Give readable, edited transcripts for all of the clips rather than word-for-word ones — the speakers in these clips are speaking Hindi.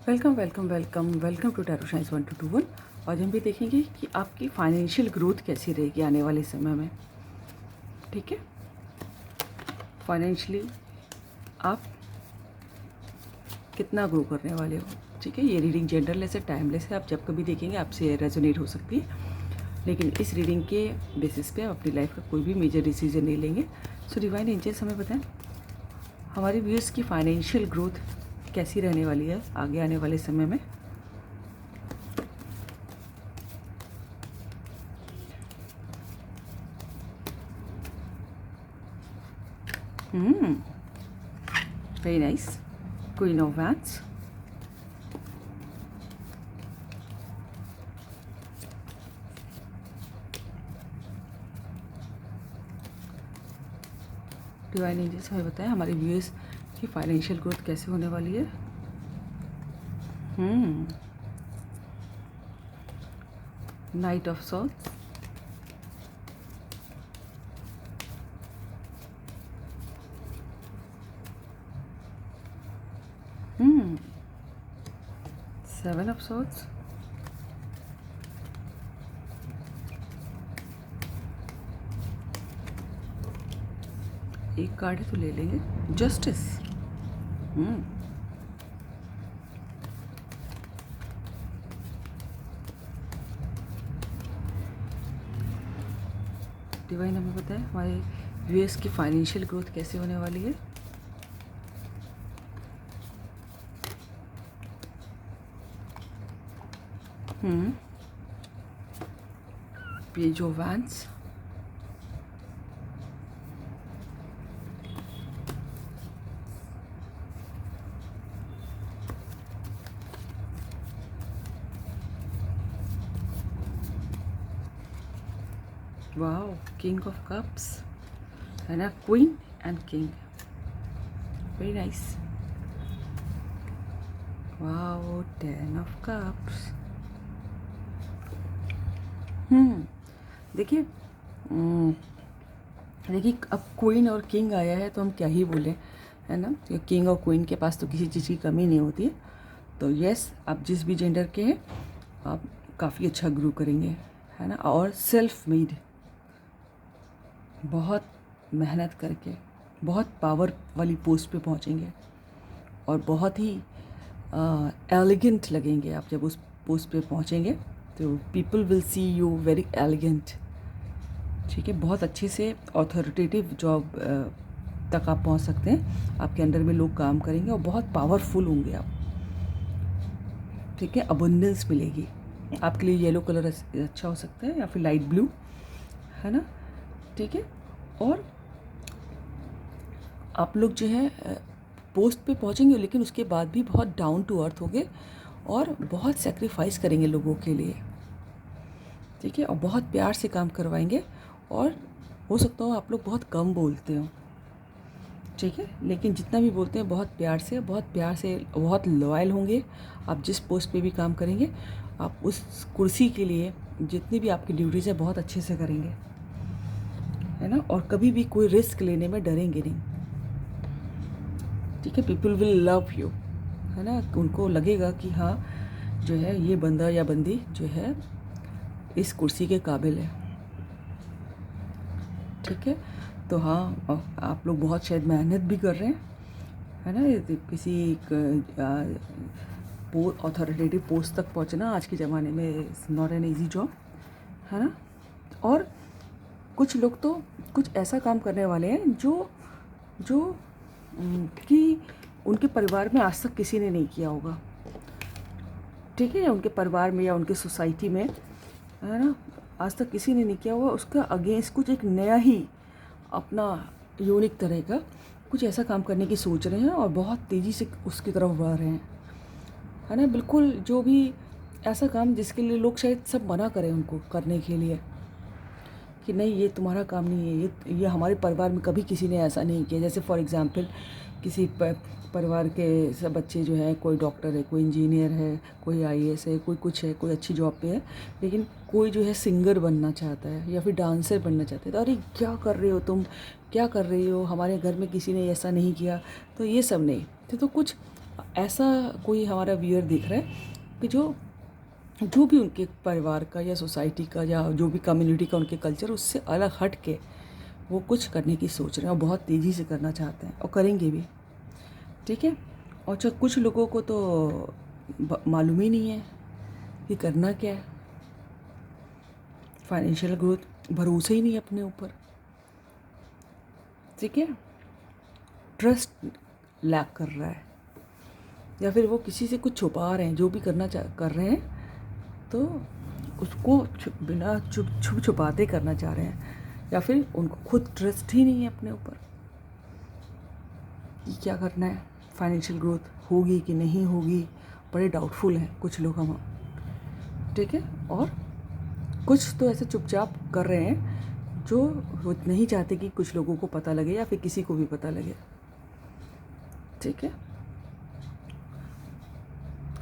Welcome welcome welcome welcome to tarot science 1221। आज हम भी देखेंगे कि आपकी फाइनेंशियल ग्रोथ कैसी रहेगी आने वाले समय में। ठीक है, फाइनेंशियली आप कितना ग्रो करने वाले हो। ठीक है, ये रीडिंग जेंडरलेस है, टाइमलेस है, आप जब कभी देखेंगे आपसे रेजोनेट हो सकती है, लेकिन इस रीडिंग के बेसिस पे आप अपनी लाइफ का कोई भी मेजर डिसीजन नहीं लेंगे। सो डिवाइन एंजल्स हमें बताएं हमारे व्यूअर्स की फाइनेंशियल ग्रोथ कैसी रहने वाली है आगे आने वाले समय में। Very nice. Queen of Wands. Divine angels हमें बताएं हमारे व्यूअर्स की फाइनेंशियल ग्रोथ कैसे होने वाली है। Night of swords, seven of swords, एक कार्ड है तो ले लेंगे, जस्टिस। डिवाइन हमें बताएं हमारे व्यूअर्स की फाइनेंशियल ग्रोथ कैसे होने वाली है। Page of wands, wow, king of cups है ना, queen and king, very nice. Wow, ten of cups. देखिए देखिए अब क्वीन और किंग आया है तो हम क्या ही बोलें, है ना। तो किंग और क्वीन के पास तो किसी चीज़ की कमी नहीं होती है। तो यस, आप जिस भी जेंडर के हैं आप काफ़ी अच्छा ग्रो करेंगे, है ना। और सेल्फ मेड, बहुत मेहनत करके बहुत पावर वाली पोस्ट पे पहुंचेंगे और बहुत ही एलिगेंट लगेंगे आप जब उस पोस्ट पे पहुंचेंगे। तो people will see you very elegant. ठीक है, बहुत अच्छे से ऑथोरिटेटिव जॉब तक आप पहुंच सकते हैं। आपके अंडर में लोग काम करेंगे और बहुत पावरफुल होंगे आप। ठीक है, अबंडेंस मिलेगी आपके लिए। येलो कलर अच्छा हो सकता है या फिर लाइट ब्लू, है ना। ठीक है, और आप लोग जो है पोस्ट पे पहुंचेंगे लेकिन उसके बाद भी बहुत डाउन टू अर्थ होंगे और बहुत सेक्रीफाइस करेंगे लोगों के लिए। ठीक है, और बहुत प्यार से काम करवाएंगे और हो सकता हो आप लोग बहुत कम बोलते हो। ठीक है, लेकिन जितना भी बोलते हैं बहुत प्यार से बहुत लॉयल होंगे। आप जिस पोस्ट पे भी काम करेंगे आप उस कुर्सी के लिए जितनी भी आपकी ड्यूटीज़ है बहुत अच्छे से करेंगे, है ना। और कभी भी कोई रिस्क लेने में डरेंगे नहीं। ठीक है, पीपल विल लव यू, है ना। उनको लगेगा कि हाँ जो है ये बंदा या बंदी जो है इस कुर्सी के काबिल है। ठीक है, तो हाँ आप लोग बहुत शायद मेहनत भी कर रहे हैं, है ना। किसी अथॉरिटेटिव पोस्ट तक पहुंचना आज के ज़माने में is not an easy job, है ना। और कुछ लोग तो कुछ ऐसा काम करने वाले हैं जो जो कि उनके परिवार में आज तक किसी ने नहीं किया होगा। ठीक है, या उनके परिवार में या उनके सोसाइटी में, है ना, आज तक किसी ने नहीं किया हुआ। उसका अगेंस्ट कुछ एक नया ही अपना यूनिक तरह का कुछ ऐसा काम करने की सोच रहे हैं और बहुत तेज़ी से उसकी तरफ बढ़ रहे हैं, है ना। बिल्कुल जो भी ऐसा काम जिसके लिए लोग शायद सब मना करें उनको करने के लिए कि नहीं ये तुम्हारा काम नहीं है, ये हमारे परिवार में कभी किसी ने ऐसा नहीं किया। जैसे फॉर एग्ज़ाम्पल किसी परिवार के सब बच्चे जो है, कोई डॉक्टर है, कोई इंजीनियर है, कोई आईएएस है, कोई कुछ है, कोई अच्छी जॉब पे है, लेकिन कोई जो है सिंगर बनना चाहता है या फिर डांसर बनना चाहता है। तो अरे क्या कर रहे हो तुम, क्या कर रही हो, हमारे घर में किसी ने ऐसा नहीं किया। तो ये सब नहीं तो कुछ ऐसा कोई हमारा व्यूअर देख रहा है कि जो भी उनके परिवार का या सोसाइटी का या जो भी कम्युनिटी का उनके कल्चर उससे अलग हट के वो कुछ करने की सोच रहे हैं और बहुत तेज़ी से करना चाहते हैं और करेंगे भी, ठीक है। और कुछ लोगों को तो मालूम ही नहीं है कि करना क्या है। फाइनेंशियल ग्रोथ, भरोसा ही नहीं है अपने ऊपर, ठीक है। ट्रस्ट लैक कर रहा है, या फिर वो किसी से कुछ छुपा रहे हैं, जो भी कर रहे हैं तो उसको बिना छुपाते करना चाह रहे हैं, या फिर उनको खुद ट्रस्ट ही नहीं है अपने ऊपर कि क्या करना है, फाइनेंशियल ग्रोथ होगी कि नहीं होगी, बड़े डाउटफुल हैं कुछ लोग हम, ठीक है। और कुछ तो ऐसे चुपचाप कर रहे हैं जो वो नहीं चाहते कि कुछ लोगों को पता लगे या फिर किसी को भी पता लगे, ठीक है।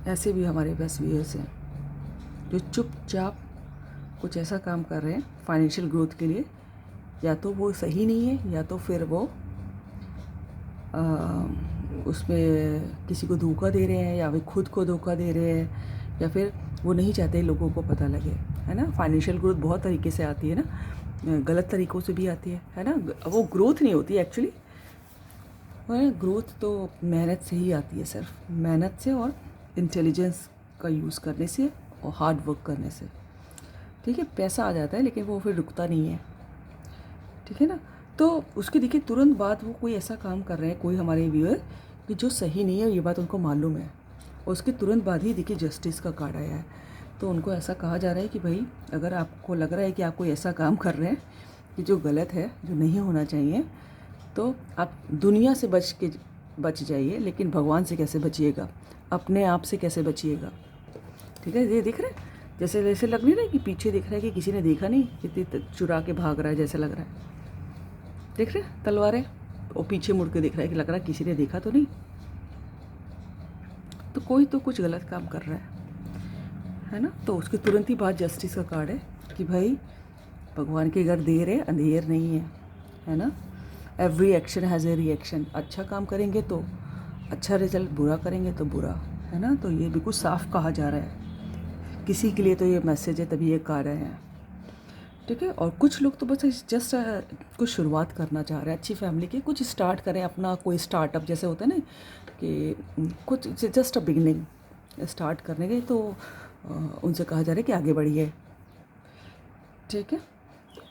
ऐसे भी हमारे पास व्यूअर्स हैं जो चुपचाप कुछ ऐसा काम कर रहे हैं फाइनेंशियल ग्रोथ के लिए, या तो वो सही नहीं है या तो फिर वो उसमें किसी को धोखा दे रहे हैं या फिर खुद को धोखा दे रहे हैं, या फिर वो नहीं चाहते लोगों को पता लगे, है ना। फाइनेंशियल ग्रोथ बहुत तरीके से आती है ना, गलत तरीक़ों से भी आती है ना। वो ग्रोथ नहीं होती एक्चुअली, ग्रोथ तो मेहनत से ही आती है, सिर्फ मेहनत से और इंटेलिजेंस का यूज़ करने से और हार्ड वर्क करने से, ठीक है। पैसा आ जाता है लेकिन वो फिर रुकता नहीं है, ठीक है ना। तो उसके देखिए तुरंत बाद वो कोई ऐसा काम कर रहे हैं कोई हमारे व्यूअर कि जो सही नहीं है, ये बात उनको मालूम है, और उसके तुरंत बाद ही देखिए जस्टिस का कार्ड आया है। तो उनको ऐसा कहा जा रहा है कि भाई अगर आपको लग रहा है कि आप कोई ऐसा काम कर रहे हैं कि जो गलत है, जो नहीं होना चाहिए, तो आप दुनिया से बच जाइए, लेकिन भगवान से कैसे बचिएगा, अपने आप से कैसे बचिएगा, ठीक है। ये दिख रहा है जैसे जैसे लग नहीं रहा है कि पीछे दिख रहा है कि किसी ने देखा नहीं, कितनी चुरा के भाग रहा है जैसे लग रहा है, देख रहे हैं तलवारें, और पीछे मुड़ के दिख रहा है कि लग रहा है किसी ने देखा तो नहीं, तो कोई तो कुछ गलत काम कर रहा है ना। तो उसके तुरंत ही बाद जस्टिस का कार्ड है कि भाई भगवान के घर देर है अंधेर नहीं है ना। Every action has a reaction, अच्छा काम करेंगे तो अच्छा रिजल्ट, बुरा करेंगे तो बुरा, है ना। तो ये बिल्कुल साफ कहा जा रहा है, किसी के लिए तो ये मैसेज है तभी ये कार्ड है, ठीक है। और कुछ लोग तो बस जस्ट कुछ शुरुआत करना चाह रहे हैं, अच्छी फैमिली की कुछ स्टार्ट करें, अपना कोई स्टार्टअप जैसे होता है ना कि कुछ जस्ट अ बिगनिंग स्टार्ट करने के, तो उनसे कहा जा रहा है कि आगे बढ़िए, ठीक है।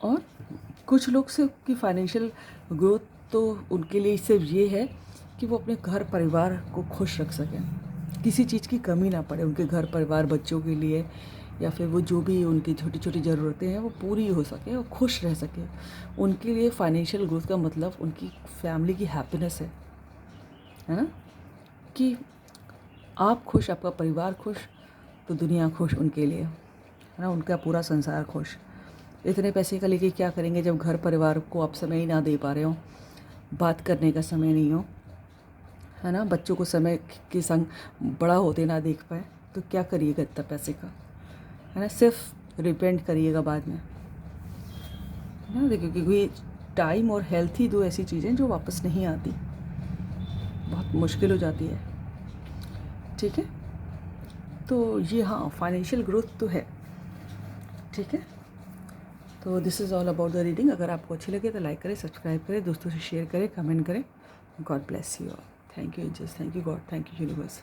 और कुछ लोग से कि फाइनेंशियल ग्रोथ तो उनके लिए सिर्फ ये है कि वो अपने घर परिवार को खुश रख सकें, किसी चीज़ की कमी ना पड़े उनके घर परिवार बच्चों के लिए, या फिर वो जो भी उनकी छोटी छोटी ज़रूरतें हैं वो पूरी हो सके और खुश रह सके। उनके लिए फाइनेंशियल ग्रोथ का मतलब उनकी फैमिली की हैप्पीनेस है ना, कि आप खुश, आपका परिवार खुश, तो दुनिया खुश उनके लिए, है ना, उनका पूरा संसार खुश। इतने पैसे का लेके क्या करेंगे जब घर परिवार को आप समय ही ना दे पा रहे हो, बात करने का समय नहीं हो, है ना, बच्चों को समय के संग बड़ा होते ना देख पाए, तो क्या करिएगा इतना पैसे का, है ना। सिर्फ रिपेंट करिएगा बाद में, है ना। देखिए क्योंकि टाइम और हेल्थ ही दो ऐसी चीज़ें जो वापस नहीं आती, बहुत मुश्किल हो जाती है, ठीक है। तो ये हाँ फाइनेंशियल ग्रोथ तो है, ठीक है। तो this is all about the reading. अगर आपको अच्छी लगे तो लाइक करें, सब्सक्राइब करें, दोस्तों से शेयर करें, कमेंट करें। God bless you all. Thank you angels, thank you God, thank you universe.